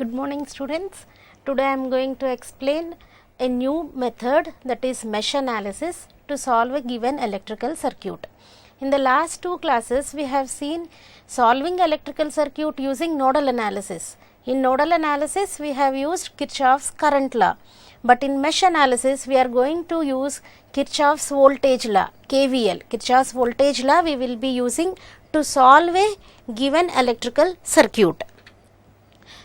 Good morning students. Today I am going to explain a new method, that is mesh analysis, to solve a given electrical circuit. In the last two classes we have seen solving electrical circuit using nodal analysis. In nodal analysis we have used Kirchhoff's current law, but in mesh analysis we are going to use Kirchhoff's voltage law, KVL. Kirchhoff's voltage law we will be using to solve a given electrical circuit.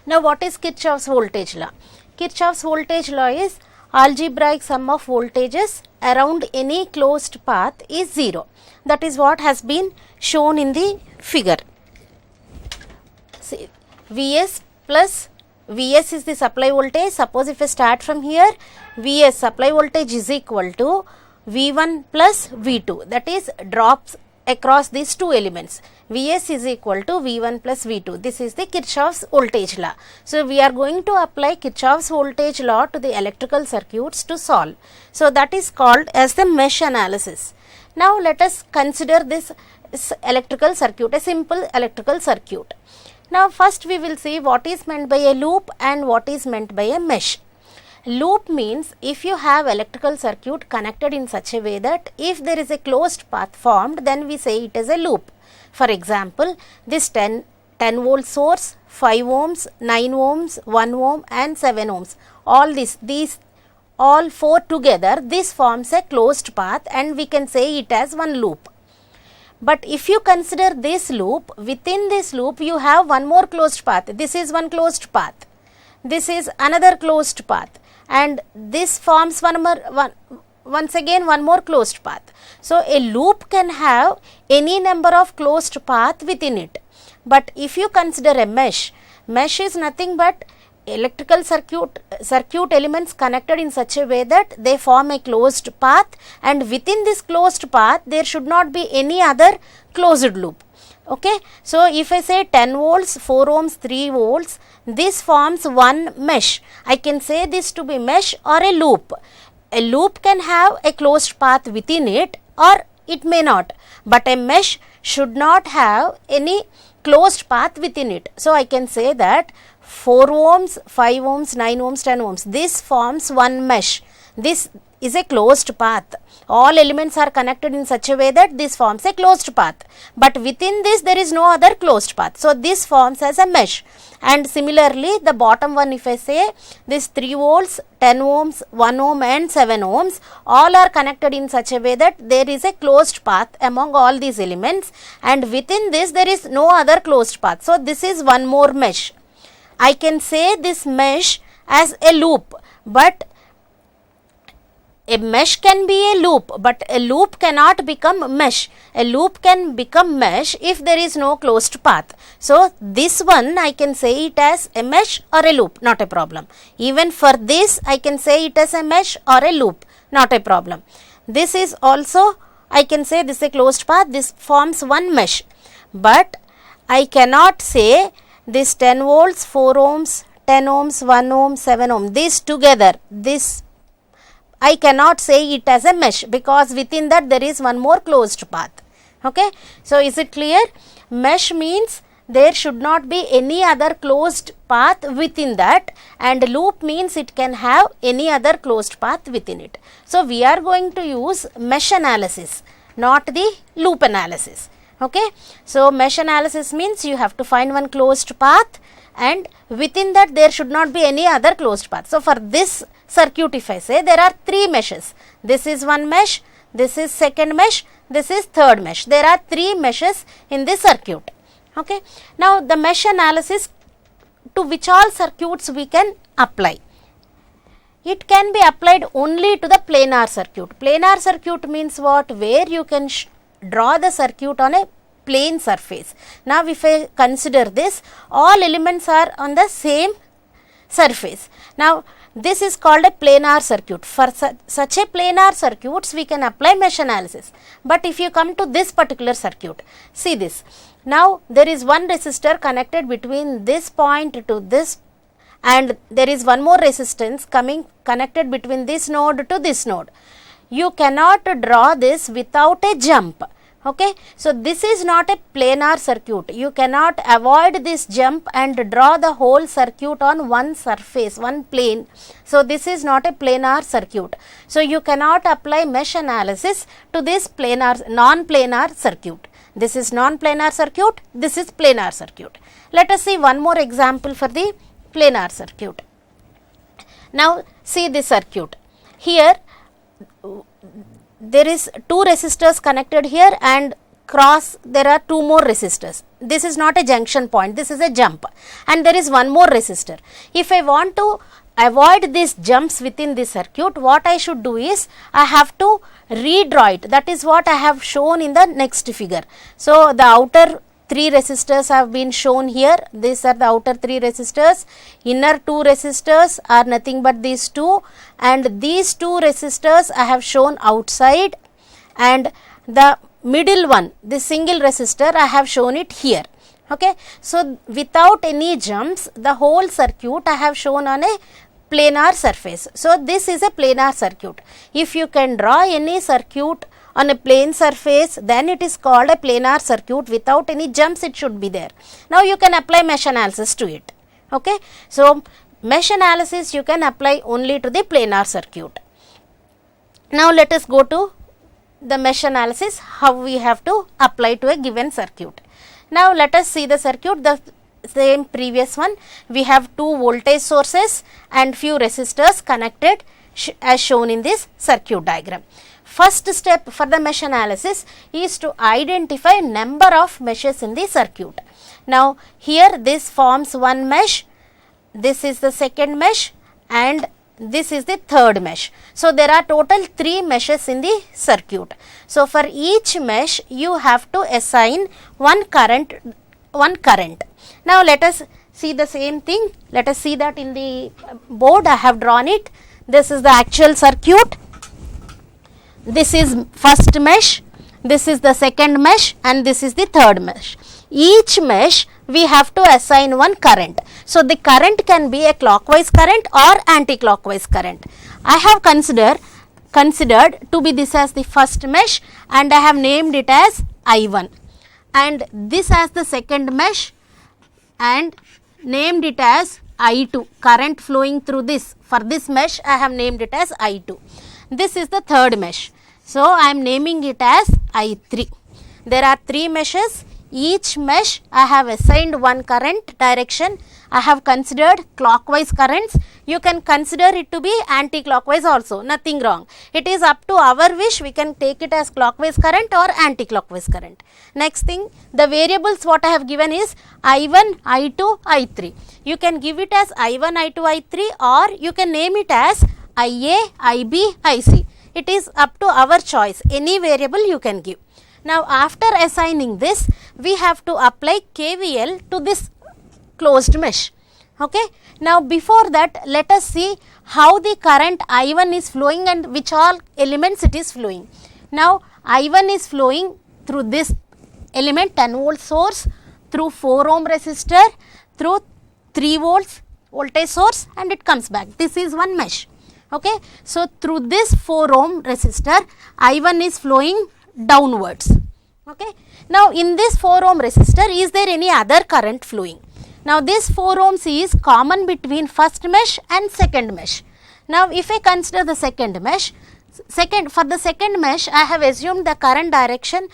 Now what is Kirchhoff's voltage law? Kirchhoff's voltage law is algebraic sum of voltages around any closed path is 0. That is what has been shown in the figure. See, Vs plus Vs is the supply voltage. Suppose if I start from here, Vs supply voltage is equal to V1 plus V2, that is drops across these two elements. Vs is equal to V1 plus V2. This is the Kirchhoff's voltage law. So we are going to apply Kirchhoff's voltage law to the electrical circuits to solve. So that is called as the mesh analysis. Now let us consider this electrical circuit, a simple electrical circuit. Now first we will see what is meant by a loop and what is meant by a mesh. Loop means if you have electrical circuit connected in such a way that if there is a closed path formed, then we say it is a loop. For example, this 10 volt source, 5 ohms, 9 ohms, 1 ohm and 7 ohms, all these all four together, this forms a closed path and we can say it as one loop. But if you consider this loop, within this loop you have one more closed path. This is one closed path. This is another closed path. And this forms once again one more closed path. So a loop can have any number of closed path within it. But if you consider a mesh is nothing but electrical circuit elements connected in such a way that they form a closed path, and within this closed path there should not be any other closed loop. Okay, so if I say 10 volts, 4 ohms, 3 volts, this forms one mesh. I can say this to be mesh or a loop. A loop can have a closed path within it or it may not, but a mesh should not have any closed path within it. So I can say that 4 ohms, 5 ohms, 9 ohms, 10 ohms, this forms one mesh. This is a closed path. All elements are connected in such a way that this forms a closed path. But within this there is no other closed path. So this forms as a mesh. And similarly the bottom one, if I say this 3 volts, 10 ohms, 1 ohm and 7 ohms, all are connected in such a way that there is a closed path among all these elements, and within this there is no other closed path. So this is one more mesh. I can say this mesh as a loop, but a mesh can be a loop, but a loop cannot become mesh. A loop can become mesh if there is no closed path. So this one I can say it as a mesh or a loop, not a problem. Even for this I can say it as a mesh or a loop, not a problem. This is also, I can say this is a closed path, this forms one mesh. But I cannot say this 10 volts, 4 ohms, 10 ohms, 1 ohm, 7 ohm, this together, this I cannot say it as a mesh, because within that there is one more closed path. Okay. So is it clear? Mesh means there should not be any other closed path within that, and loop means it can have any other closed path within it. So we are going to use mesh analysis, not the loop analysis. Okay. So mesh analysis means you have to find one closed path, and within that there should not be any other closed path. So for this circuit, if I say there are 3 meshes, this is one mesh, this is second mesh, this is third mesh. There are 3 meshes in this circuit. Okay. Now the mesh analysis, to which all circuits we can apply? It can be applied only to the planar circuit. Planar circuit means what? Where you can draw the circuit on a plane surface. Now if I consider this, all elements are on the same surface. Now this is called a planar circuit. For such a planar circuits we can apply mesh analysis. But if you come to this particular circuit, see this. Now there is one resistor connected between this point to this, and there is one more resistance connected between this node to this node. You cannot draw this without a jump. Okay, so this is not a planar circuit. You cannot avoid this jump and draw the whole circuit on one surface, one plane. So this is not a planar circuit. So you cannot apply mesh analysis to this non-planar circuit. This is non-planar circuit, this is planar circuit. Let us see one more example for the planar circuit. Now see this circuit. Here there is two resistors connected here, and cross there are two more resistors. This is not a junction point, this is a jump, and there is one more resistor. If I want to avoid these jumps within this circuit, what I should do is I have to redraw it. That is what I have shown in the next figure. So the outer three resistors have been shown here. These are the outer three resistors. Inner two resistors are nothing but these two, and these two resistors I have shown outside, and the middle one, this single resistor, I have shown it here. Okay, so without any jumps, the whole circuit I have shown on a planar surface. So this is a planar circuit. If you can draw any circuit on a plane surface, then it is called a planar circuit. Without any jumps, it should be there. Now you can apply mesh analysis to it. Okay, so mesh analysis you can apply only to the planar circuit. Now let us go to the mesh analysis, how we have to apply to a given circuit. Now let us see the circuit, the same previous one. We have two voltage sources and few resistors connected as shown in this circuit diagram. First step for the mesh analysis is to identify number of meshes in the circuit. Now here this forms one mesh, this is the second mesh, and this is the third mesh. So there are total 3 meshes in the circuit. So for each mesh you have to assign one current. Now let us see the same thing. Let us see that in the board I have drawn it. This is the actual circuit. This is first mesh, this is the second mesh, and this is the third mesh. Each mesh we have to assign one current. So the current can be a clockwise current or anti-clockwise current. I have considered to be this as the first mesh, and I have named it as I1, and this as the second mesh and named it as I2, current flowing through this. For this mesh I have named it as I2. This is the third mesh, so I am naming it as I3. There are 3 meshes. Each mesh I have assigned one current direction. I have considered clockwise currents. You can consider it to be anti-clockwise also, nothing wrong. It is up to our wish, we can take it as clockwise current or anti-clockwise current. Next thing, the variables what I have given is I1, I2, I3. You can give it as I1, I2, I3, or you can name it as IA, IB, IC. It is up to our choice, any variable you can give. Now after assigning this, we have to apply KVL to this closed mesh. Okay. Now before that, let us see how the current I1 is flowing and which all elements it is flowing. Now I1 is flowing through this element 10 volt source, through 4 ohm resistor, through 3 volts voltage source, and it comes back. This is one mesh. Okay. So through this 4 ohm resistor, I1 is flowing downwards. Okay. Now in this 4 ohm resistor, is there any other current flowing? Now this 4 ohms is common between first mesh and second mesh. Now if I consider the second mesh, for the second mesh I have assumed the current direction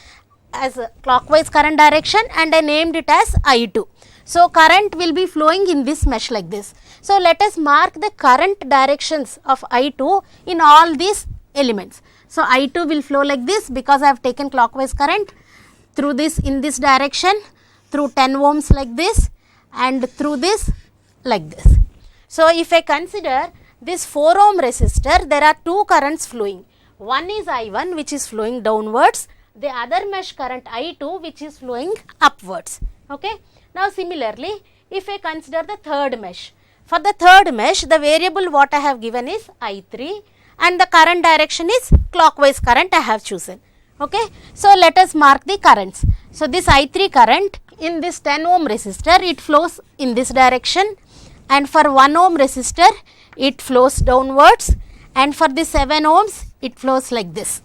as a clockwise current direction, and I named it as I2. So current will be flowing in this mesh like this. So let us mark the current directions of I2 in all these elements. So I2 will flow like this because I have taken clockwise current through this in this direction, through 10 ohms like this, and through this like this. So if I consider this 4 ohm resistor, there are 2 currents flowing. One is I1 which is flowing downwards, the other mesh current I2 which is flowing upwards. Okay. Now similarly, if I consider the third mesh, for the third mesh the variable what I have given is I3, and the current direction is clockwise current I have chosen. Okay. So let us mark the currents. So this I3 current in this 10 ohm resistor, it flows in this direction, and for 1 ohm resistor it flows downwards, and for the 7 ohms it flows like this.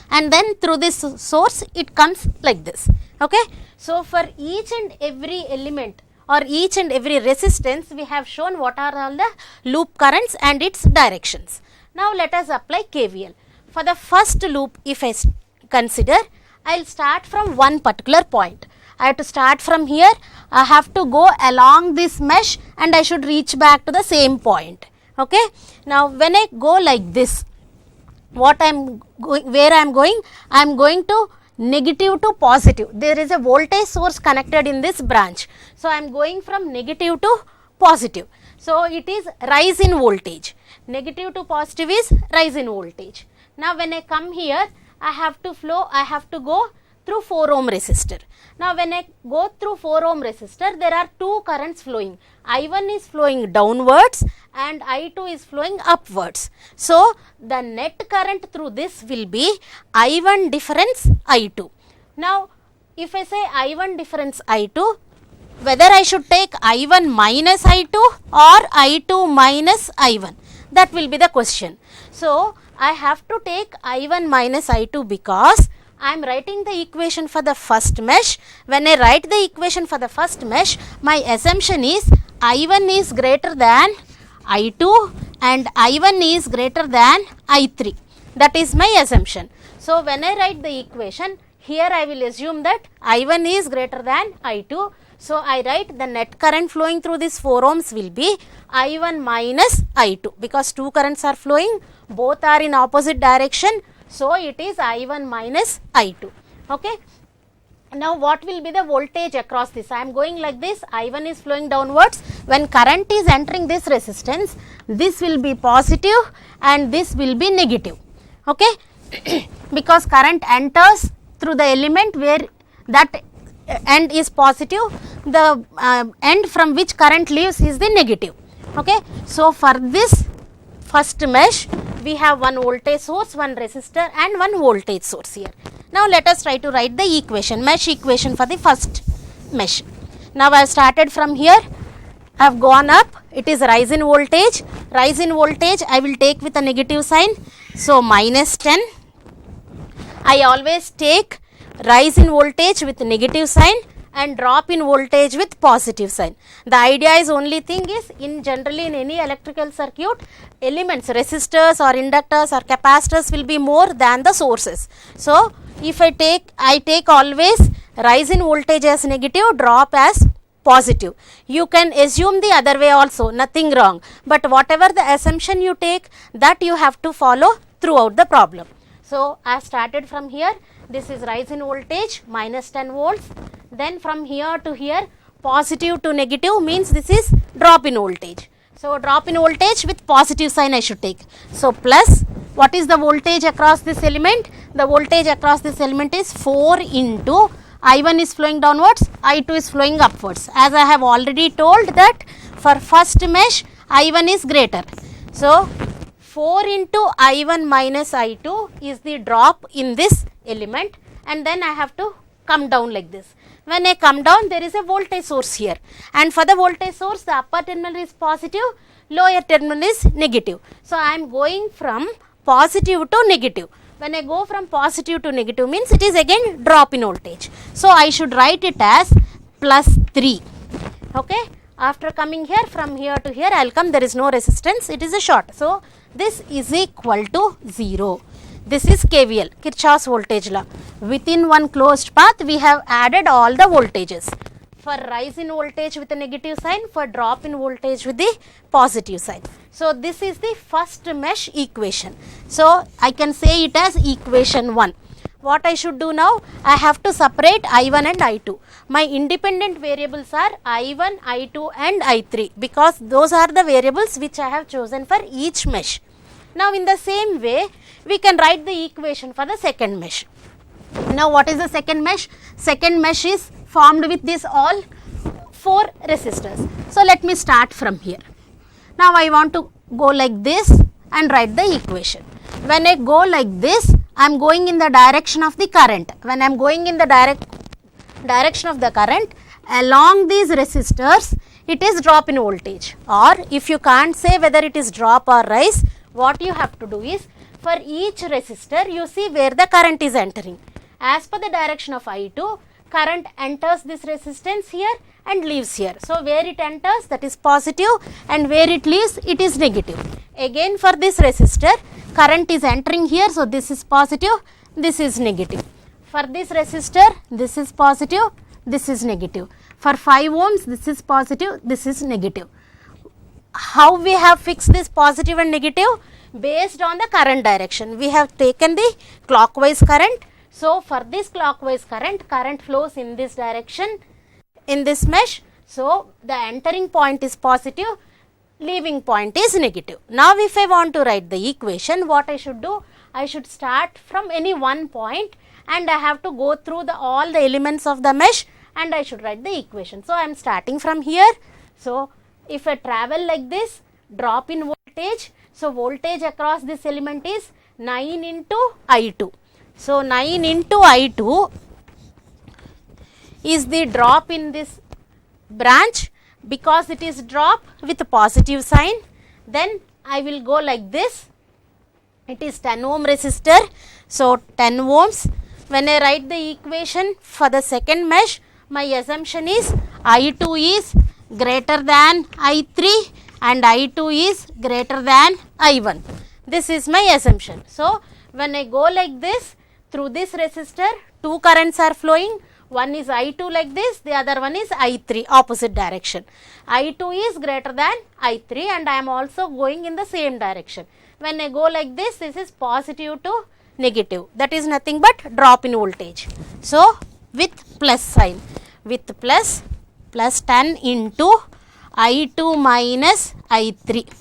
and then through this source it comes like this. Okay. So, for each and every element or each and every resistance we have shown what are all the loop currents and its directions. Now, let us apply KVL. For the first loop, if I consider, I will start from one particular point. I have to start from here, I have to go along this mesh and I should reach back to the same point. Okay. Now, when I go like this, what I am going, where I am going? I am going to negative to positive. There is a voltage source connected in this branch. So, I am going from negative to positive. So, it is rise in voltage. Negative to positive is rise in voltage. Now, when I come here, I have to go through 4 ohm resistor. Now, when I go through 4 ohm resistor, there are two currents flowing. I1 is flowing downwards and I2 is flowing upwards. So, the net current through this will be I1 difference I2. Now, if I say I1 difference I2, whether I should take I1 minus I2 or I2 minus I1, that will be the question. So, I have to take I1 minus I2 because I am writing the equation for the first mesh. When I write the equation for the first mesh, my assumption is I1 is greater than I2 and I1 is greater than I3. That is my assumption. So, when I write the equation, here I will assume that I1 is greater than I2. So, I write the net current flowing through this 4 ohms will be I1 minus I2 because two currents are flowing, both are in opposite direction. So, it is I1 minus I2. Okay. Now, what will be the voltage across this? I am going like this, I1 is flowing downwards. When current is entering this resistance, this will be positive and this will be negative. Okay. Because current enters through the element where that end is positive, the end from which current leaves is the negative. Okay. So, for this first mesh, we have one voltage source, one resistor and one voltage source here. Now, let us try to write the equation, mesh equation for the first mesh. Now, I have started from here, I have gone up, it is rise in voltage. Rise in voltage I will take with a negative sign. So, minus 10. I always take rise in voltage with negative sign and drop in voltage with positive sign. The idea is only thing is generally in any electrical circuit, elements, resistors or inductors or capacitors will be more than the sources. So, if I take always rise in voltage as negative, drop as positive. You can assume the other way also, nothing wrong. But whatever the assumption you take, that you have to follow throughout the problem. So, I started from here, this is rise in voltage minus 10 volts. Then from here to here, positive to negative means this is drop in voltage. So, drop in voltage with positive sign I should take. So, plus what is the voltage across this element? The voltage across this element is 4 into I1 is flowing downwards, I2 is flowing upwards. As I have already told that for first mesh, I1 is greater. So, 4 into I1 minus I2 is the drop in this element and then I have to come down like this. When I come down, there is a voltage source here and for the voltage source, the upper terminal is positive, lower terminal is negative. So, I am going from positive to negative. When I go from positive to negative means it is again drop in voltage. So, I should write it as plus 3. Okay. After coming here, from here to here, I will come, there is no resistance, it is a short. So, this is equal to 0. This is KVL, Kirchhoff's voltage law. Within one closed path, we have added all the voltages. For rise in voltage with a negative sign, for drop in voltage with the positive sign. So, this is the first mesh equation. So, I can say it as equation 1. What I should do now? I have to separate I1 and I2. My independent variables are I1, I2 and I3 because those are the variables which I have chosen for each mesh. Now, in the same way, we can write the equation for the second mesh. Now, what is the second mesh? Second mesh is formed with this all 4 resistors. So, let me start from here. Now, I want to go like this and write the equation. When I go like this, I am going in the direction of the current. When I am going in the direction of the current, along these resistors, it is drop in voltage. Or if you can't say whether it is drop or rise, what you have to do is, For each resistor, you see where the current is entering. As per the direction of I2, current enters this resistance here and leaves here. So, where it enters, that is positive, and where it leaves, it is negative. Again, for this resistor, current is entering here. So, this is positive, this is negative. For this resistor, this is positive, this is negative. For 5 ohms, this is positive, this is negative. How we have fixed this positive and negative? Based on the current direction. We have taken the clockwise current. So, for this clockwise current, current flows in this direction in this mesh. So, the entering point is positive, leaving point is negative. Now, if I want to write the equation, what I should do? I should start from any one point and I have to go through all the elements of the mesh and I should write the equation. So, I am starting from here. So, if I travel like this, drop in voltage. So, voltage across this element is 9 into I2. So, 9 into I2 is the drop in this branch. Because it is drop with a positive sign, then I will go like this. It is 10 ohm resistor. So, 10 ohms. When I write the equation for the second mesh, my assumption is I2 is greater than I3 and I2 is greater than I1. This is my assumption. So, when I go like this, through this resistor, two currents are flowing. One is I2 like this, the other one is I3, opposite direction. I2 is greater than I3 and I am also going in the same direction. When I go like this is positive to negative. That is nothing but drop in voltage. So, with plus sign, with plus 10 into I2 minus I3.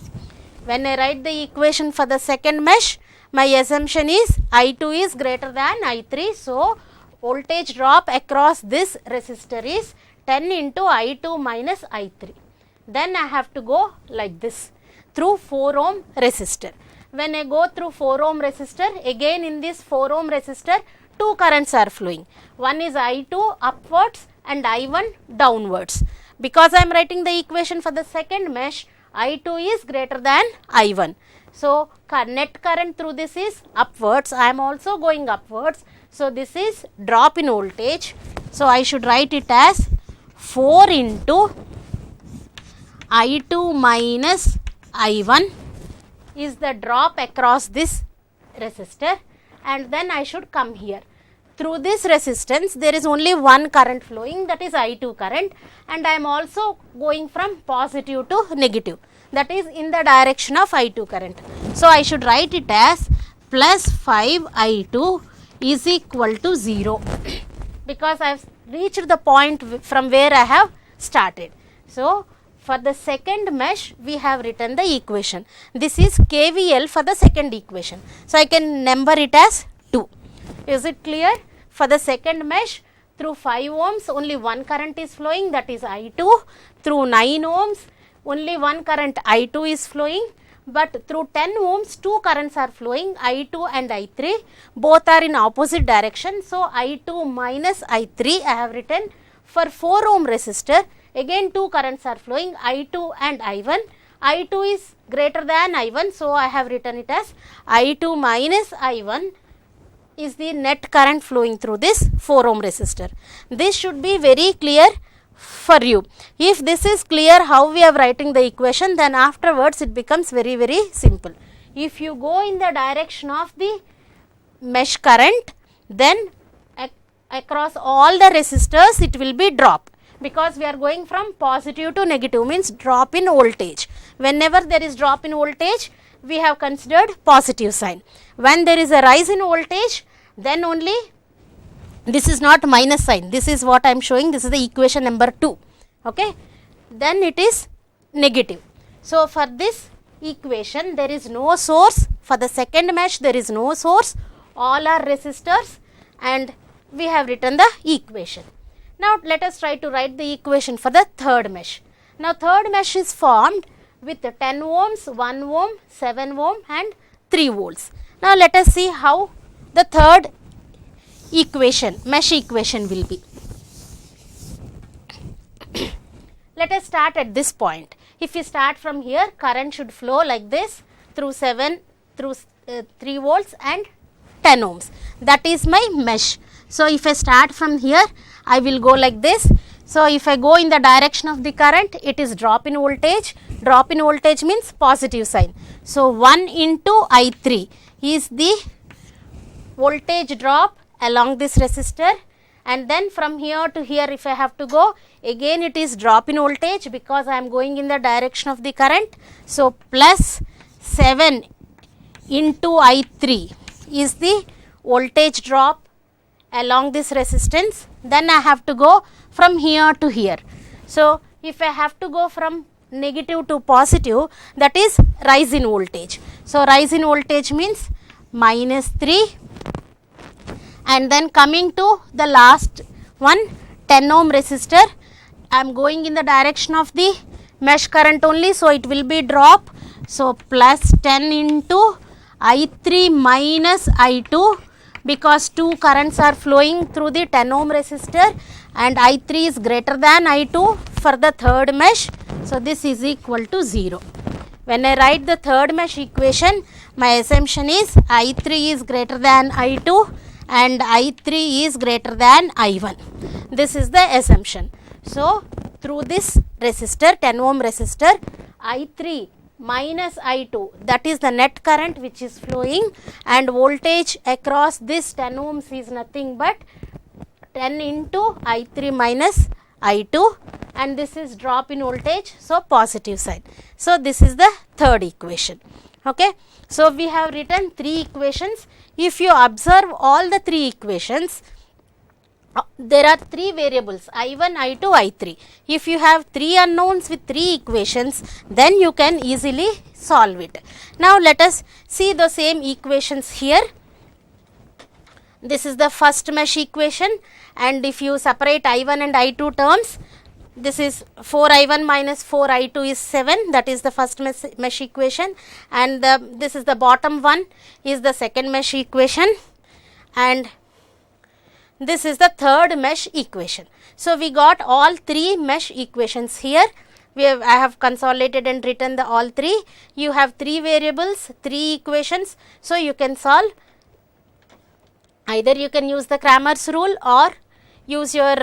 When I write the equation for the second mesh, my assumption is I2 is greater than I3. So, voltage drop across this resistor is 10 into I2 minus I3. Then I have to go like this through 4 ohm resistor. When I go through 4 ohm resistor, again in this 4 ohm resistor, two currents are flowing. One is I2 upwards and I1 downwards. Because I am writing the equation for the second mesh, I2 is greater than I1. So, net current through this is upwards. I am also going upwards. So, this is drop in voltage. So, I should write it as 4 into I2 minus I1 is the drop across this resistor, and then I should come here. Through this resistance, there is only one current flowing, that is I2 current, and I am also going from positive to negative, that is in the direction of I2 current. So, I should write it as plus 5 I2 is equal to 0 because I have reached the point from where I have started. So, for the second mesh, we have written the equation. This is KVL for the second equation. So, I can number it as 2. Is it clear? For the second mesh, through 5 ohms, only one current is flowing, that is I2. Through 9 ohms, only one current I2 is flowing. But through 10 ohms, two currents are flowing, I2 and I3. Both are in opposite direction. So, I2 minus I3 I have written. For 4 ohm resistor, again two currents are flowing, I2 and I1. I2 is greater than I1. So, I have written it as I2 minus I1 is the net current flowing through this 4 ohm resistor. This should be very clear for you. If this is clear how we are writing the equation, then afterwards it becomes very simple. If you go in the direction of the mesh current, then across all the resistors it will be drop, because we are going from positive to negative, means drop in voltage. Whenever there is drop in voltage, we have considered positive sign. When there is a rise in voltage, then only, this is not minus sign, this is what I am showing, this is the equation number 2, okay, then it is negative. So, for this equation there is no source, for the second mesh there is no source, all are resistors, and we have written the equation. Now, let us try to write the equation for the third mesh. Now, third mesh is formed with 10 ohms, 1 ohm, 7 ohm and 3 volts. Now, let us see how the third equation, mesh equation will be. Let us start at this point. If we start from here, current should flow like this through 3 volts and 10 ohms. That is my mesh. So, if I start from here, I will go like this. So, if I go in the direction of the current, it is drop in voltage. Drop in voltage means positive sign. So, 1 into I3 is the voltage drop along this resistor, and then from here to here if I have to go, again it is drop in voltage because I am going in the direction of the current. So, plus 7 into I3 is the voltage drop along this resistance. Then I have to go from here to here. So, if I have to go from negative to positive, that is rise in voltage. So, rise in voltage means minus 3, and then coming to the last one, 10 ohm resistor, I am going in the direction of the mesh current only. So, it will be drop. So, plus 10 into I3 minus I2, because two currents are flowing through the 10 ohm resistor and I3 is greater than I2 for the third mesh. So, this is equal to 0. When I write the third mesh equation, my assumption is I3 is greater than I2 and I3 is greater than I1. This is the assumption. So, through this resistor, 10 ohm resistor, I3 minus I2, that is the net current which is flowing, and voltage across this 10 ohms is nothing but 10 into I3 minus I2, and this is drop in voltage, so positive side. So, this is the third equation. Okay. So, we have written 3 equations. If you observe all the 3 equations, there are 3 variables I1, I2, I3. If you have 3 unknowns with 3 equations, then you can easily solve it. Now, let us see the same equations here. This is the first mesh equation, and if you separate I1 and I2 terms, this is 4 I1 minus 4 I2 is 7, that is the first mesh equation, and this is the bottom one is the second mesh equation, and this is the third mesh equation. So, we got all 3 mesh equations here. I have consolidated and written the all 3. You have 3 variables, 3 equations. So, you can solve. Either you can use the Cramer's rule or use your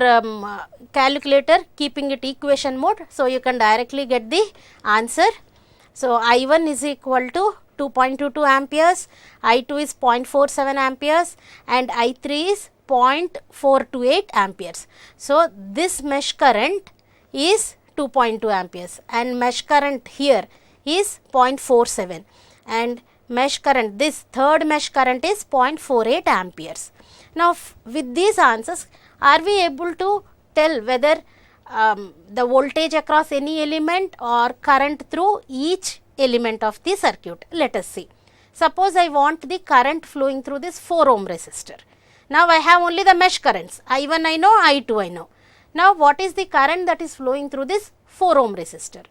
calculator keeping it equation mode. So, you can directly get the answer. So, I1 is equal to 2.22 amperes, I2 is 0.47 amperes and I3 is 0.428 amperes. So, this mesh current is 2.2 amperes and mesh current here is 0.47, and mesh current, this third mesh current is 0.48 amperes. Now, with these answers, are we able to tell whether the voltage across any element or current through each element of the circuit? Let us see. Suppose I want the current flowing through this 4 ohm resistor. Now, I have only the mesh currents, I1 I know, I2 I know. Now, what is the current that is flowing through this 4 ohm resistor?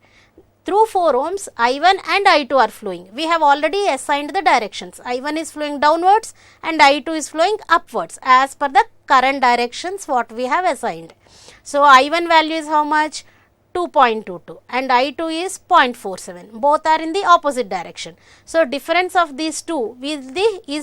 Through 4 ohms, I1 and I2 are flowing. We have already assigned the directions. I1 is flowing downwards and I2 is flowing upwards as per the current directions what we have assigned. So, I1 value is how much? 2.22 and I2 is 0.47. Both are in the opposite direction. So, difference of these two is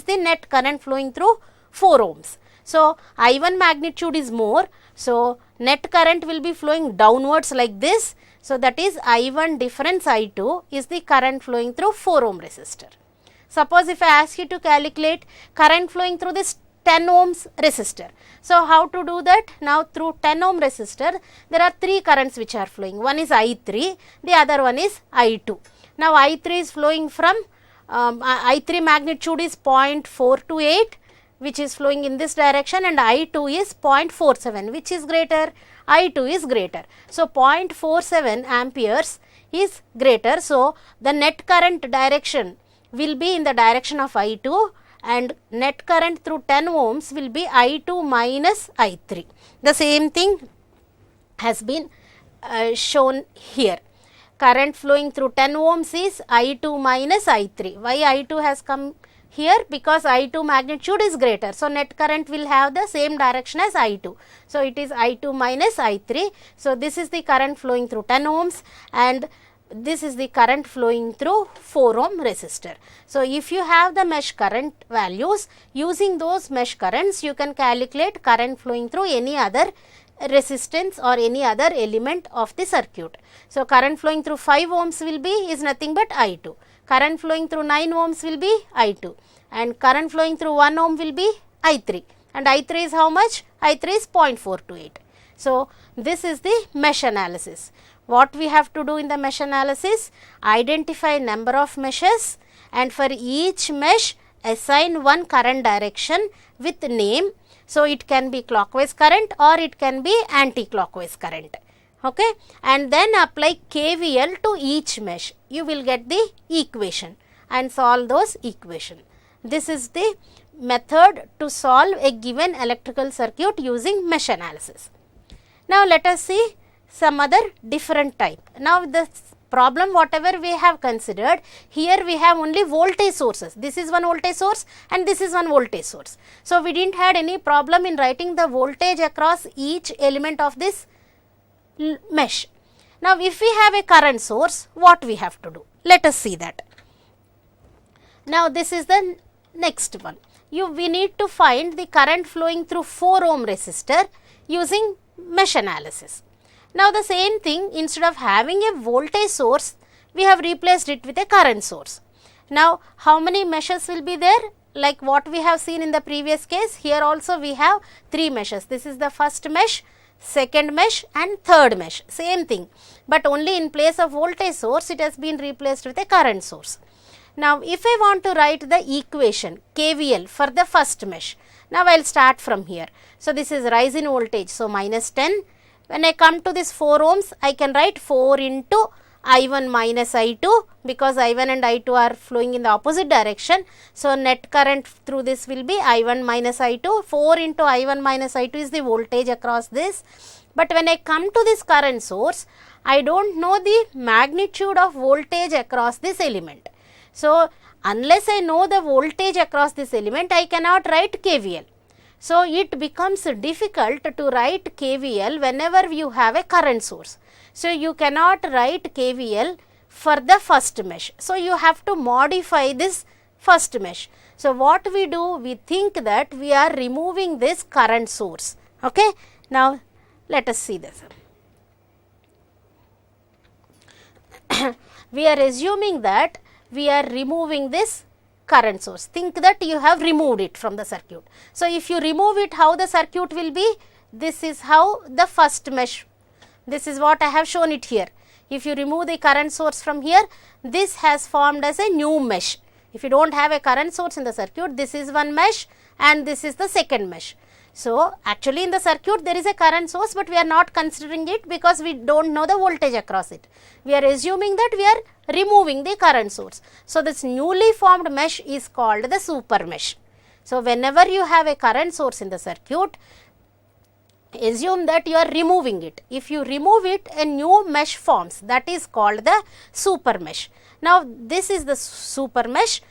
the net current flowing through 4 ohms. So, I1 magnitude is more. So, net current will be flowing downwards like this. So, that is I1 difference I2 is the current flowing through 4 ohm resistor. Suppose if I ask you to calculate current flowing through this 10 ohms resistor. So, how to do that? Now, through 10 ohm resistor, there are 3 currents which are flowing. One is I3, the other one is I2. Now, I3 is flowing from, I3 magnitude is 0.428, which is flowing in this direction, and I2 is 0.47, which is greater? I2 is greater. So, 0.47 amperes is greater. So, the net current direction will be in the direction of I2, and net current through 10 ohms will be I2 minus I3. The same thing has been shown here. Current flowing through 10 ohms is I2 minus I3. Why I2 has come here? Because I2 magnitude is greater. So, net current will have the same direction as I2. So, it is I2 minus I3. So, this is the current flowing through 10 ohms, and this is the current flowing through 4 ohm resistor. So, if you have the mesh current values, using those mesh currents you can calculate current flowing through any other resistance or any other element of the circuit. So, current flowing through 5 ohms will be is nothing but I2, current flowing through 9 ohms will be I2, and current flowing through 1 ohm will be I3, and I3 is how much? I3 is 0.428. So, this is the mesh analysis. What we have to do in the mesh analysis? Identify number of meshes, and for each mesh assign one current direction with name. So, it can be clockwise current or it can be anti-clockwise current, okay, and then apply KVL to each mesh. You will get the equation and solve those equation. This is the method to solve a given electrical circuit using mesh analysis. Now, let us see some other different type. Now, the problem whatever we have considered, here we have only voltage sources. This is one voltage source and this is one voltage source. So, we didn't had any problem in writing the voltage across each element of this mesh. Now, if we have a current source, what we have to do? Let us see that. Now, this is the next one. We need to find the current flowing through 4 ohm resistor using mesh analysis. Now, the same thing, instead of having a voltage source, we have replaced it with a current source. Now, how many meshes will be there? Like what we have seen in the previous case, here also we have 3 meshes. This is the first mesh, second mesh and third mesh, same thing, but only in place of voltage source it has been replaced with a current source. Now, if I want to write the equation KVL for the first mesh, now I will start from here. So, this is rise in voltage, so minus 10. When I come to this 4 ohms, I can write 4 into I1 minus I2, because I1 and I2 are flowing in the opposite direction. So, net current through this will be I1 minus I2. 4 into I1 minus I2 is the voltage across this. But when I come to this current source, I do not know the magnitude of voltage across this element. So, unless I know the voltage across this element, I cannot write KVL. So, it becomes difficult to write KVL whenever you have a current source. So, you cannot write KVL for the first mesh. So, you have to modify this first mesh. So, what we do? We think that we are removing this current source. Okay? Now, let us see this. We are assuming that we are removing this current source. Think that you have removed it from the circuit. So, if you remove it, how the circuit will be? This is how the first mesh, this is what I have shown it here. If you remove the current source from here, this has formed as a new mesh. If you do not have a current source in the circuit, this is one mesh and this is the second mesh. So, actually in the circuit there is a current source, but we are not considering it because we do not know the voltage across it. We are assuming that we are removing the current source. So, this newly formed mesh is called the super mesh. So, whenever you have a current source in the circuit, assume that you are removing it. If you remove it, a new mesh forms, that is called the super mesh. Now, this is the super mesh.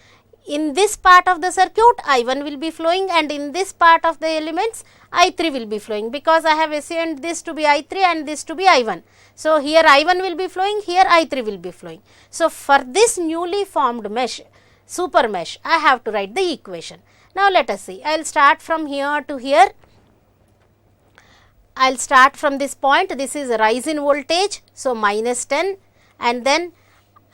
In this part of the circuit, I1 will be flowing, and in this part of the elements, I3 will be flowing, because I have assumed this to be I3 and this to be I1. So, here I1 will be flowing, here I3 will be flowing. So, for this newly formed mesh, super mesh, I have to write the equation. Now, let us see. I will start from here to here. I will start from this point. This is rise in voltage. So, minus 10, and then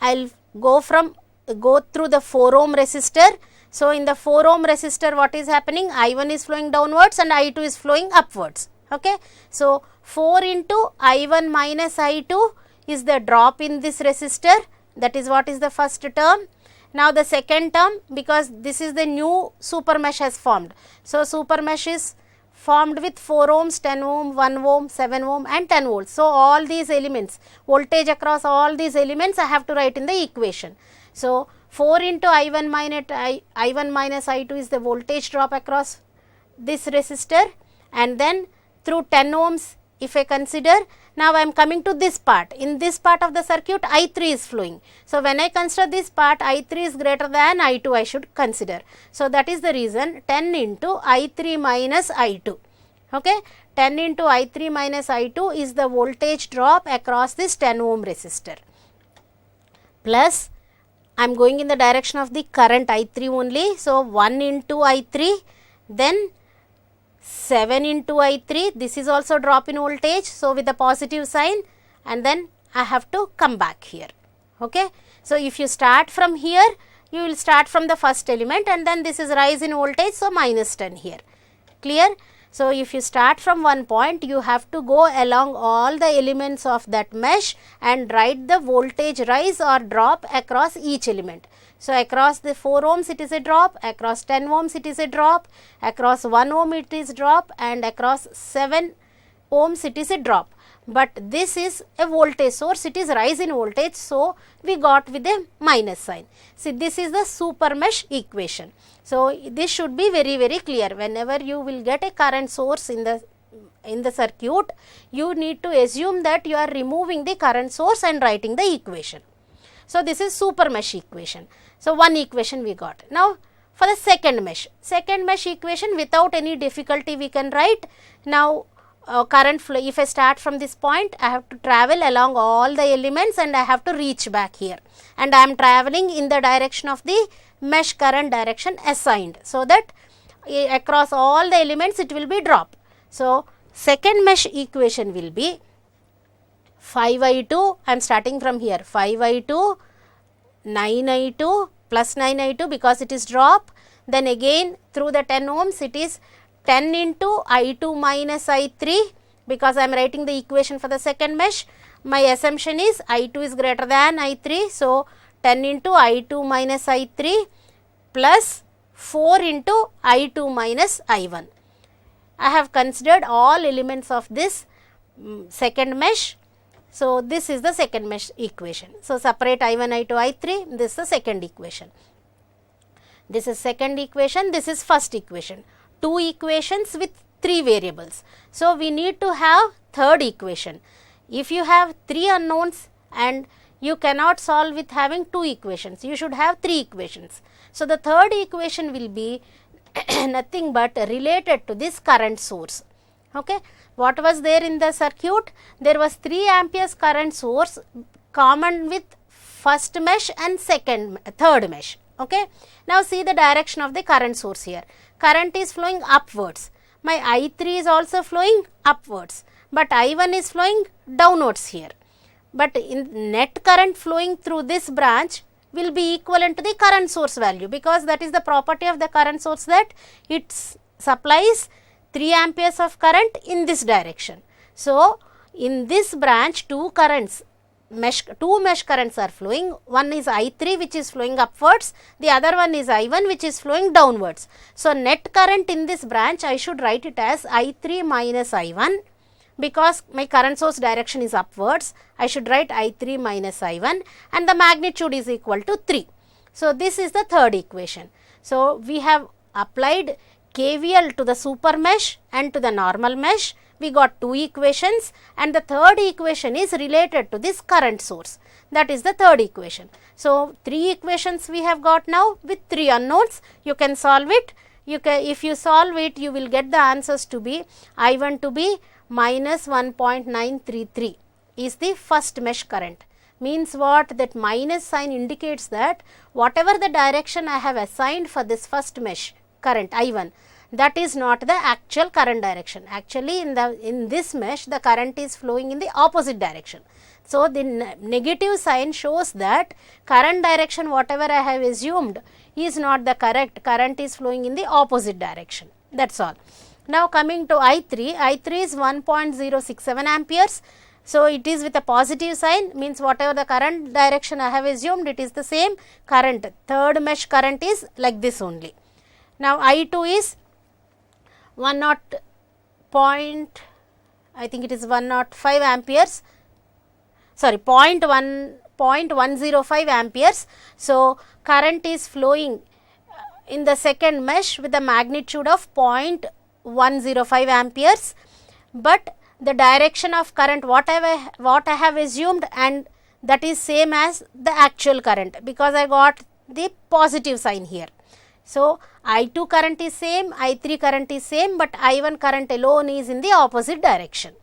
I will go through the 4 ohm resistor. So, in the 4 ohm resistor, what is happening? I1 is flowing downwards and I2 is flowing upwards. Okay. So, 4 into I1 minus I2 is the drop in this resistor. That is what is the first term. Now, the second term, because this is the new super mesh has formed. So, super mesh is formed with 4 ohms, 10 ohm, 1 ohm, 7 ohm and 10 volts. So, all these elements, voltage across all these elements I have to write in the equation. So, 4 into I1 minus I2 is the voltage drop across this resistor, and then through 10 ohms if I consider. Now, I am coming to this part. In this part of the circuit, I3 is flowing. So, when I consider this part, I3 is greater than I2 I should consider. So, that is the reason 10 into I3 minus I2. Okay. 10 into I3 minus I2 is the voltage drop across this 10 ohm resistor. plus I am going in the direction of the current I3 only. So, 1 into I3, then 7 into I3, this is also drop in voltage. So, with the positive sign, and then I have to come back here. Okay. So, if you start from here, you will start from the first element, and then this is rise in voltage. So, minus 10 here. Clear? So, if you start from one point, you have to go along all the elements of that mesh and write the voltage rise or drop across each element. So, across the 4 ohms it is a drop, across 10 ohms it is a drop, across 1 ohm it is drop, and across 7 ohms it is a drop. But this is a voltage source, it is rise in voltage. So, we got with a minus sign. See, this is the super mesh equation. So, this should be very clear. Whenever you will get a current source in the circuit, you need to assume that you are removing the current source and writing the equation. So, this is super mesh equation. So, one equation we got. Now, for the second mesh equation, without any difficulty we can write. Now, current flow, if I start from this point, I have to travel along all the elements and I have to reach back here, and I am traveling in the direction of the mesh current direction assigned, so that across all the elements it will be drop. So, second mesh equation will be 5I2, I am starting from here, 5I2, 9I2 plus 9I2 because it is drop, then again through the 10 ohms it is 10 into I2 minus I3 because I am writing the equation for the second mesh. My assumption is I2 is greater than I3. So, 10 into I2 minus I3 plus 4 into I2 minus I1. I have considered all elements of this second mesh. So, this is the second mesh equation. So, separate I1, I2, I3, this is the second equation. This is second equation, this is first equation. Two equations with 3 variables. So, we need to have third equation. If you have 3 unknowns and you cannot solve with having 2 equations, you should have 3 equations. So, the third equation will be nothing but related to this current source. Okay. What was there in the circuit? There was 3 amperes current source common with first mesh and third mesh. Okay. Now, see the direction of the current source here. Current is flowing upwards. My I3 is also flowing upwards, but I1 is flowing downwards here. But in net current flowing through this branch will be equivalent to the current source value, because that is the property of the current source, that it supplies 3 amperes of current in this direction. So, in this branch two mesh currents are flowing. One is I3 which is flowing upwards, the other one is I1 which is flowing downwards. So, net current in this branch I should write it as I3 minus I1, because my current source direction is upwards. I should write I3 minus I1 and the magnitude is equal to 3. So, this is the third equation. So, we have applied KVL to the super mesh and to the normal mesh. We got 2 equations, and the third equation is related to this current source. That is the third equation. So, 3 equations we have got now with 3 unknowns. You can solve it. If you solve it, you will get the answers to be I1 to be minus 1.933 is the first mesh current. Means what? That minus sign indicates that whatever the direction I have assigned for this first mesh current I1, that is not the actual current direction. Actually, in this mesh the current is flowing in the opposite direction. So, the negative sign shows that current direction whatever I have assumed is not the correct. Current is flowing in the opposite direction. That is all. Now, coming to I3, I3 is 1.067 amperes. So, it is with a positive sign, means whatever the current direction I have assumed, it is the same current. Third mesh current is like this only. Now, I2 is 105 amperes, sorry 0.105 amperes. So, current is flowing in the second mesh with a magnitude of 0.105 amperes, but the direction of current what I have assumed, and that is same as the actual current, because I got the positive sign here. So, I2 current is same, I3 current is same, but I1 current alone is in the opposite direction.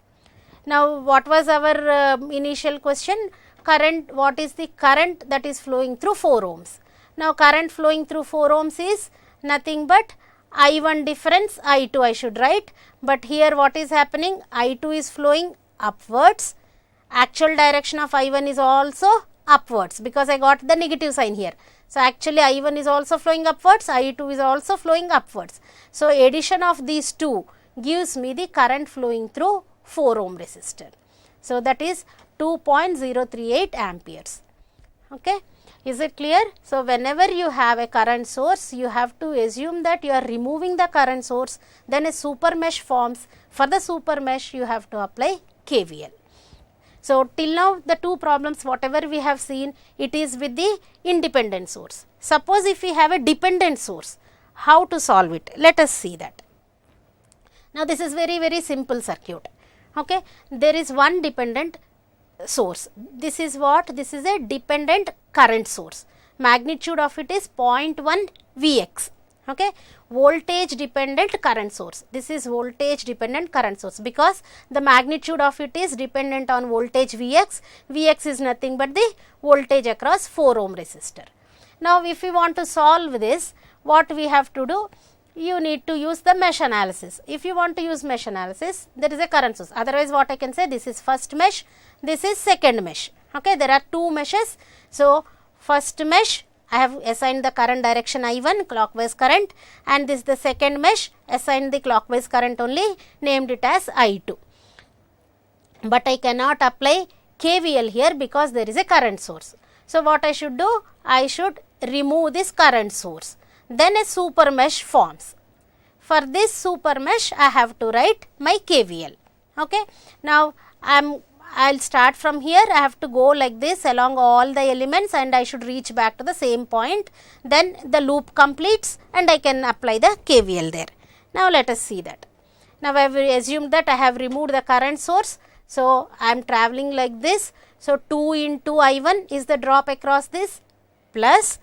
Now, what was our initial question? current, what is the current that is flowing through 4 ohms. Now current flowing through 4 ohms is nothing but I1 difference I2 I should write, but here what is happening, I2 is flowing upwards, actual direction of I1 is also upwards because I got the negative sign here. So actually I1 is also flowing upwards, I2 is also flowing upwards. So addition of these two gives me the current flowing through 4 ohm resistor. So that is 2.038 amperes. Okay. Is it clear? So whenever you have a current source, you have to assume that you are removing the current source, then a super mesh forms. For the super mesh, you have to apply KVL. So till now the two problems whatever we have seen, it is with the independent source. Suppose if we have a dependent source, how to solve it? Let us see that. Now this is very simple circuit. Okay, there is one dependent source. This is what? This is a dependent current source. Magnitude of it is 0.1 Vx. Okay, voltage dependent current source. This is voltage dependent current source because the magnitude of it is dependent on voltage Vx. Vx is nothing but the voltage across 4 ohm resistor. Now if we want to solve this, what we have to do? You need to use the mesh analysis. If you want to use mesh analysis, there is a current source. Otherwise what I can say, this is first mesh, this is second mesh. Okay, there are two meshes. So first mesh, I have assigned the current direction I1, clockwise current, and this is the second mesh, assigned the clockwise current only, named it as I2. But I cannot apply KVL here because there is a current source. So what I should do? I should remove this current source. Then a super mesh forms. For this super mesh, I have to write my KVL. Okay. Now I'll start from here. I have to go like this along all the elements and I should reach back to the same point. Then the loop completes and I can apply the KVL there. Now let us see that. Now I have assumed that I have removed the current source. So I am traveling like this. So 2 into I1 is the drop across this, plus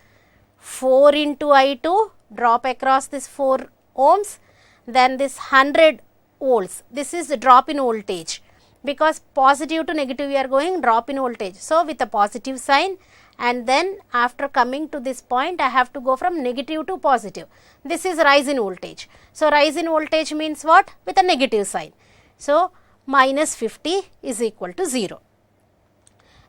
4 into I2 drop across this 4 ohms. Then this 100 volts. This is the drop in voltage. Because positive to negative we are going, drop in voltage. So with a positive sign, and then after coming to this point I have to go from negative to positive. This is rise in voltage. So rise in voltage means what? With a negative sign. So minus 50 is equal to 0.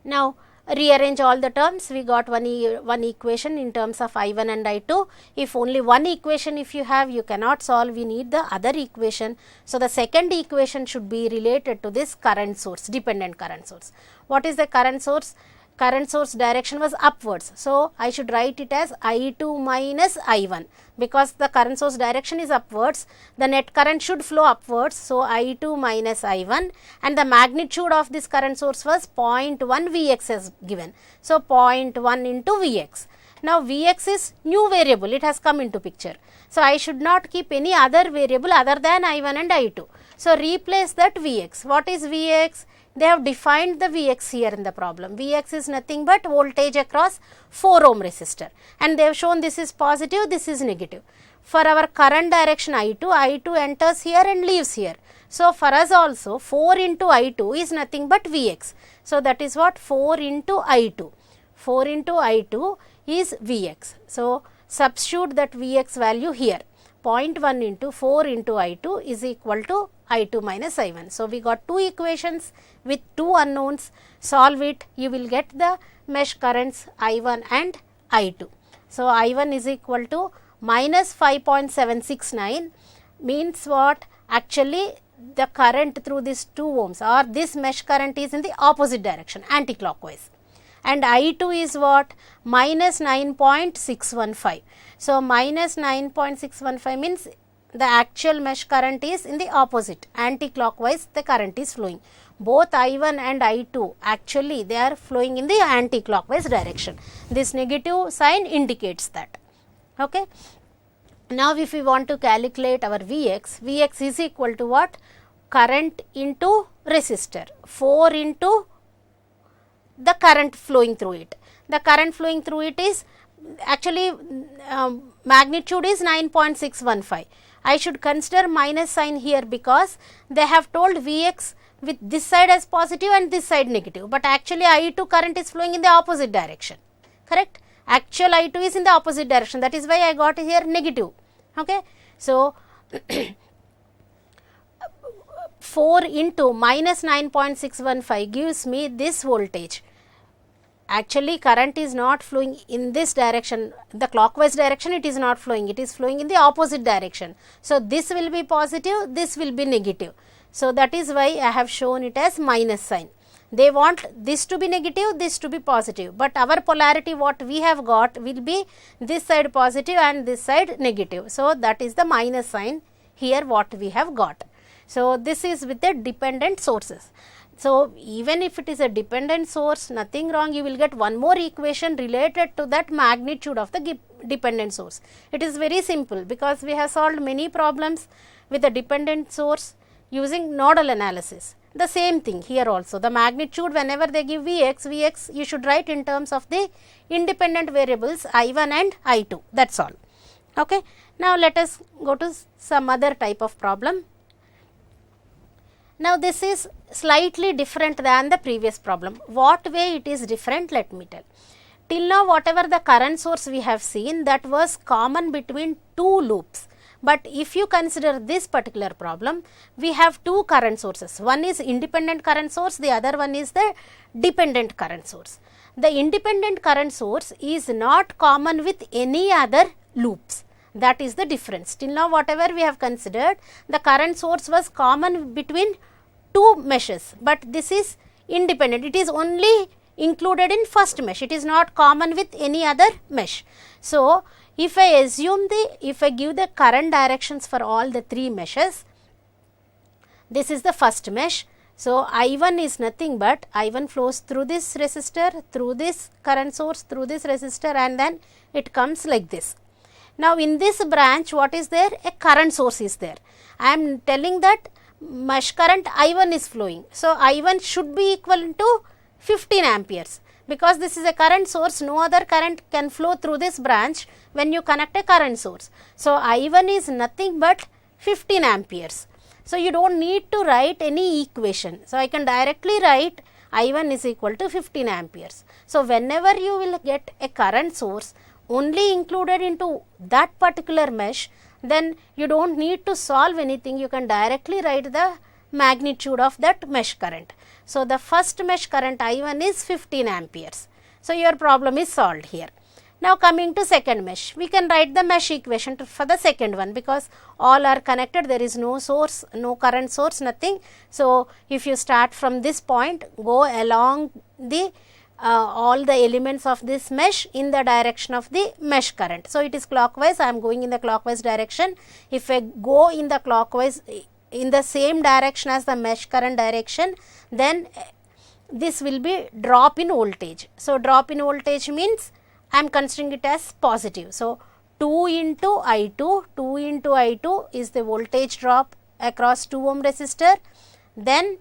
Now rearrange all the terms. We got one equation in terms of I1 and I2. If only one equation if you have, you cannot solve, we need the other equation. So the second equation should be related to this current source, dependent current source. What is the current source? Current source direction was upwards. So I should write it as I2 minus I1 because the current source direction is upwards. The net current should flow upwards. So I2 minus I1, and the magnitude of this current source was 0.1 Vx as given. So 0.1 into Vx. Now Vx is new variable, it has come into picture. So I should not keep any other variable other than I1 and I2. So replace that Vx. What is Vx? They have defined the Vx here in the problem. Vx is nothing but voltage across 4 ohm resistor, and they have shown this is positive, this is negative. For our current direction I2 enters here and leaves here. So for us also 4 into I2 is nothing but Vx. So that is what 4 into I2. 4 into I2 is Vx. So substitute that Vx value here. 0.1 into 4 into I2 is equal to I2 minus I1. So we got two equations with two unknowns. Solve it, you will get the mesh currents I1 and I2. So I1 is equal to minus 5.769 means what? Actually the current through this 2 ohms or this mesh current is in the opposite direction, anti-clockwise. And I2 is what? Minus 9.615. So minus 9.615 means the actual mesh current is in the opposite, anti-clockwise the current is flowing. Both I1 and I2 actually they are flowing in the anti-clockwise direction. This negative sign indicates that. Okay. Now if we want to calculate our Vx, Vx is equal to what? Current into resistor, 4 into the current flowing through it. The current flowing through it is actually magnitude is 9.615. I should consider minus sign here because they have told Vx with this side as positive and this side negative, but actually I2 current is flowing in the opposite direction, correct? Actual I2 is in the opposite direction, that is why I got here negative, okay? So, 4 into minus 9.615 gives me this voltage. Actually current is not flowing in this direction, the clockwise direction it is not flowing, it is flowing in the opposite direction. So, this will be positive, this will be negative. So, that is why I have shown it as minus sign. They want this to be negative, this to be positive, but our polarity what we have got will be this side positive and this side negative. So, that is the minus sign here what we have got. So, this is with the dependent sources. So, even if it is a dependent source, nothing wrong, you will get one more equation related to that magnitude of the dependent source. It is very simple because we have solved many problems with a dependent source using nodal analysis. The same thing here also, the magnitude whenever they give Vx you should write in terms of the independent variables I1 and I2, that is all. Okay. Now, let us go to some other type of problem. Now, this is slightly different than the previous problem. What way it is different, let me tell. Till now, whatever the current source we have seen, that was common between two loops. But if you consider this particular problem, we have two current sources. One is independent current source, the other one is the dependent current source. The independent current source is not common with any other loops. That is the difference. Till now, whatever we have considered, the current source was common between two meshes, but this is independent. It is only included in first mesh. It is not common with any other mesh. So, if I assume if I give the current directions for all the three meshes, this is the first mesh. So, I1 is nothing but I1 flows through this resistor, through this current source, through this resistor, and then it comes like this. Now, in this branch what is there? A current source is there. I am telling that mesh current I1 is flowing. So, I1 should be equal to 15 amperes because this is a current source, no other current can flow through this branch when you connect a current source. So, I1 is nothing but 15 amperes. So, you do not need to write any equation. So, I can directly write I1 is equal to 15 amperes. So, whenever you will get a current source only included into that particular mesh, then you do not need to solve anything, you can directly write the magnitude of that mesh current. So, the first mesh current I1 is 15 amperes. So, your problem is solved here. Now, coming to second mesh, we can write the mesh equation for the second one because all are connected, there is no source, no current source, nothing. So, if you start from this point, go along the all the elements of this mesh in the direction of the mesh current. So, it is clockwise, I am going in the clockwise direction. If I go in the clockwise in the same direction as the mesh current direction, then this will be drop in voltage. So, drop in voltage means I am considering it as positive. So, 2 into I2 is the voltage drop across 2 ohm resistor, then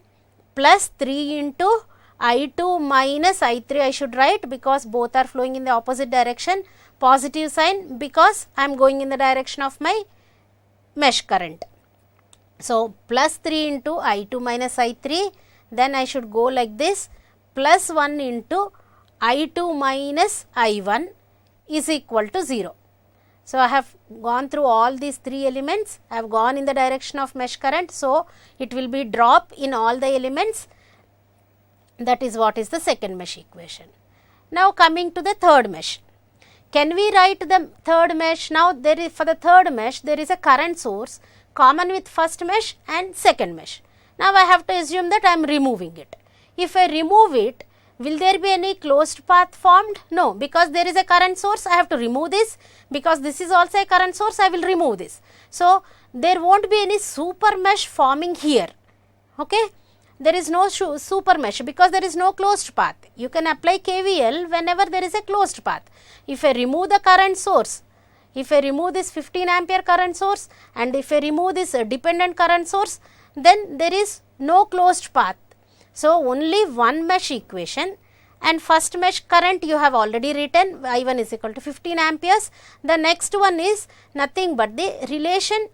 plus 3 into I2 minus I3 I should write because both are flowing in the opposite direction, positive sign because I am going in the direction of my mesh current. So, plus 3 into I2 minus I3, then I should go like this, plus 1 into I2 minus I1 is equal to 0. So, I have gone through all these three elements, I have gone in the direction of mesh current. So, it will be drop in all the elements. That is what is the second mesh equation. Now, coming to the third mesh. Can we write the third mesh? Now, there is for the third mesh, there is a current source common with first mesh and second mesh. Now, I have to assume that I am removing it. If I remove it, will there be any closed path formed? No, because there is a current source, I have to remove this. Because this is also a current source, I will remove this. So, there will not be any super mesh forming here. Okay? There is no super mesh because there is no closed path. You can apply KVL whenever there is a closed path. If I remove the current source, if I remove this 15 ampere current source and if I remove this dependent current source, then there is no closed path. So, only one mesh equation, and first mesh current you have already written, I1 is equal to 15 amperes. The next one is nothing but the relation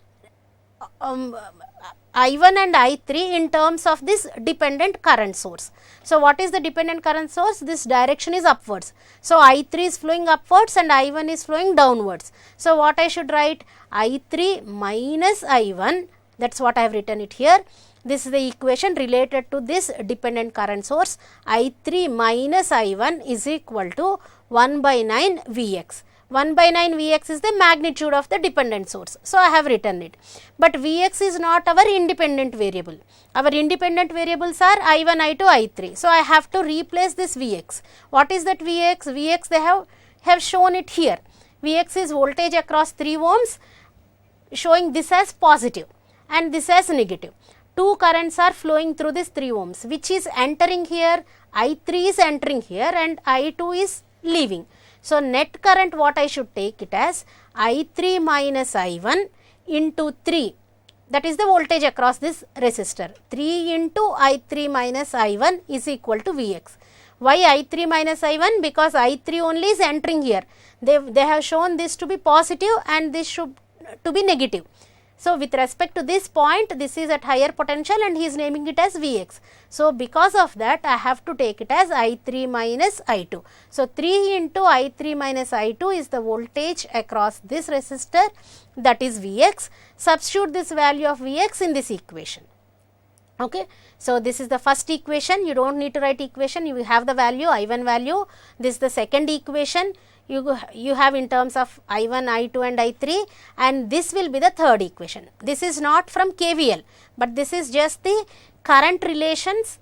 I1 and I3 in terms of this dependent current source. So what is the dependent current source? This direction is upwards. So I3 is flowing upwards and I1 is flowing downwards. So what I should write? I3 minus I1, that's what I have written it here. This is the equation related to this dependent current source. I3 minus I1 is equal to 1 by 9 Vx. 1 by 9 Vx is the magnitude of the dependent source. So I have written it. But Vx is not our independent variable. Our independent variables are I1, I2, I3. So I have to replace this Vx. What is that Vx? Vx they have shown it here. Vx is voltage across 3 ohms, showing this as positive and this as negative. Two currents are flowing through this 3 ohms, which is entering here, I3 is entering here and I2 is leaving. So net current, what I should take it as I3 minus I1 into 3, that is the voltage across this resistor. 3 into I3 minus I1 is equal to Vx. Why I3 minus I1? Because I3 only is entering here. They have shown this to be positive and this should to be negative. So with respect to this point, this is at higher potential and he is naming it as Vx. So because of that, I have to take it as I3 minus I2. So 3 into I3 minus I2 is the voltage across this resistor, that is Vx. Substitute this value of Vx in this equation. Okay. So this is the first equation. You don't need to write equation. You have the value, I1 value. This is the second equation. You have in terms of I1, I2 and I3, and this will be the third equation. This is not from KVL, but this is just the current relations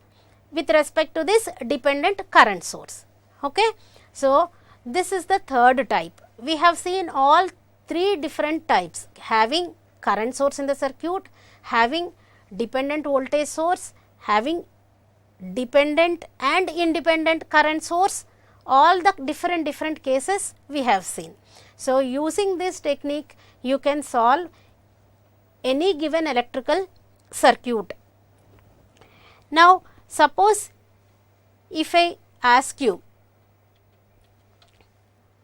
with respect to this dependent current source. Okay. So this is the third type. We have seen all three different types: having current source in the circuit, having dependent voltage source, having dependent and independent current source. All the different cases we have seen. So using this technique, you can solve any given electrical circuit. Now suppose if I ask you,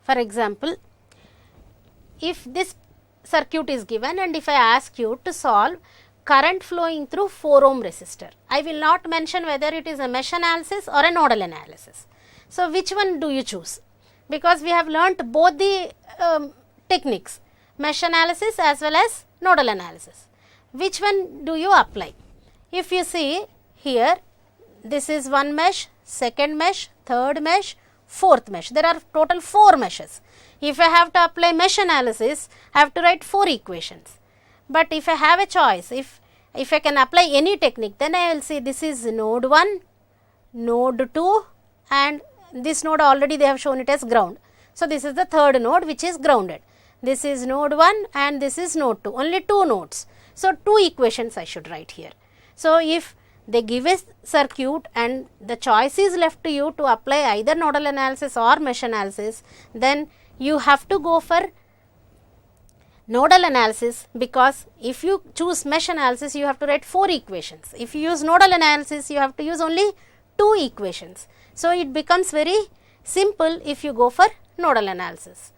for example, if this circuit is given and if I ask you to solve current flowing through 4 ohm resistor, I will not mention whether it is a mesh analysis or a nodal analysis. So which one do you choose? Because we have learnt both the techniques, mesh analysis as well as nodal analysis. Which one do you apply? If you see here, this is one mesh, second mesh, third mesh, fourth mesh. There are total 4 meshes. If I have to apply mesh analysis, I have to write 4 equations. But if I have a choice, if I can apply any technique, then I will say this is node 1, node 2 and this node already they have shown it as ground. So this is the third node which is grounded. This is node 1 and this is node 2, only 2 nodes. So 2 equations I should write here. So if they give a circuit and the choice is left to you to apply either nodal analysis or mesh analysis, then you have to go for nodal analysis, because if you choose mesh analysis you have to write 4 equations. If you use nodal analysis you have to use only 2 equations. So it becomes very simple if you go for nodal analysis.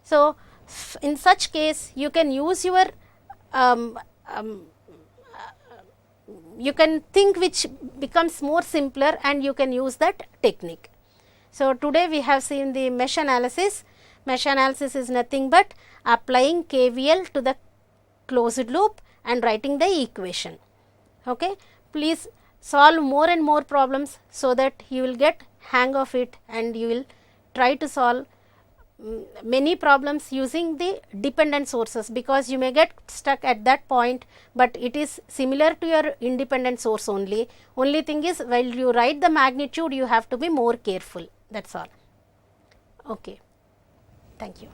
So in such case you can use your you can think which becomes more simpler and you can use that technique. So today we have seen the mesh analysis. Mesh analysis is nothing but applying KVL to the closed loop and writing the equation. Okay. Please solve more and more problems so that you will get hang of it and you will try to solve many problems using the dependent sources, because you may get stuck at that point, but it is similar to your independent source only. Only thing is, while you write the magnitude you have to be more careful, that's all. Okay. Thank you.